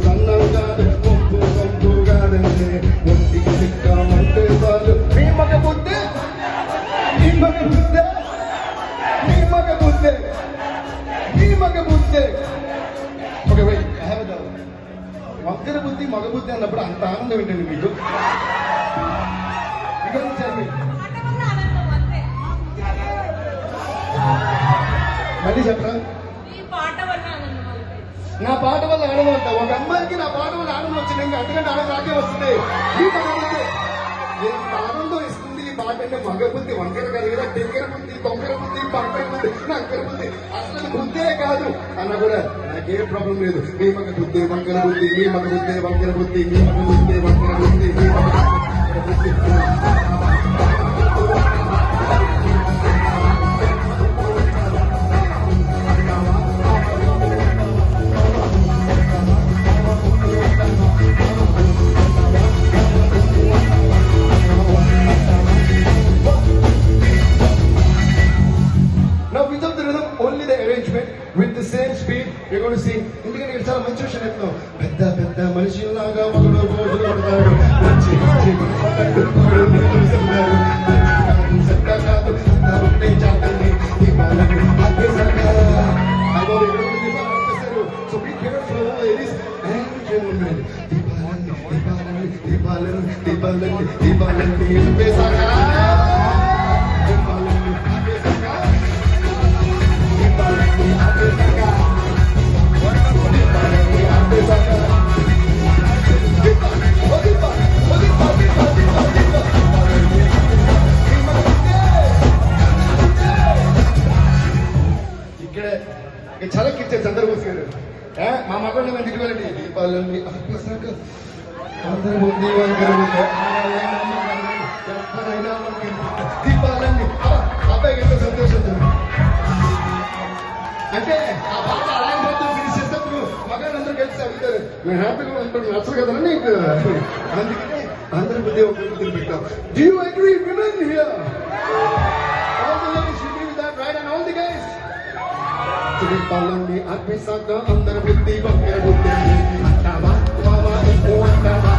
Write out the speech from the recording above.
సన్నం కాదు కొంపు కొంపు కాదండి ఒంటికి సిక్కామంటే చాలు మీ మగ బుద్ధి మీ మగ బుద్ధి మీ మగ బుద్ధి మీ మగ బుద్ధి okay wait I have it వంకర బుద్ధి మగ బుద్ధి అన్నప్పుడు అంత ఆనందం ఏంటండి మీకు మళ్ళీ చెప్పరా నా పాట వల్ల ఆనందం అంట ఒక అమ్మాయికి నా పాట వల్ల ఆనందం వచ్చింది ఇంకా అంతకంటే ఆనందం నాకే వస్తుంది ఎంత ఆనందం ఇస్తుంది ఈ పాట అంటే మగ బుద్ధి వంకర కలిగిన డెంకర బుద్ధి తొంకర బుద్ధి పంకర బుద్ధి నక్కర బుద్ధి అసలు బుద్ధే కాదు అన్న కూడా నాకేం ప్రాబ్లం లేదు మీ మగ బుద్ధి వంకర బుద్ధి మీ మగ బుద్ధి వంకర బుద్ధి మీ మగ బుద్ధి వంకర బుద్ధి మీ మగ బుద్ధి with the same speed you're going to see ఎందుకంటే ఇక్కడ చాలా మంచి విషయం చెప్తాం పెద్ద పెద్ద మనిషిలాగా ఒకడు రోజులు పడతాడు వచ్చి so be careful ladies and gentlemen దీపాలని వేసాగా చలకిచ్చే చంద్రబోస్ గారు మా మగవాళ్ళు మేము తిరిగి దీపాలని అందరూ ఉంది దీపాలన్నీ అబ్బాయికి ఎంతో సంతోషం అంటే ఆ పాట అలాంటి ఫినిష్ చేసేటప్పుడు మగాళ్ళందరూ కలిసి అడుగుతారు మేము హ్యాపీగా ఉంటాం నచ్చదు కదా నీకు అందుకనే అందరి బుద్ధి ఒక బుద్ధి పెట్టాం do you agree women here all the ladies you give that right and all the guys దీపాలన్నీ అర్పిస్తాక అందరి బుద్ధి వంకర బుద్ధి అంటావా మావా ఓ అంటావా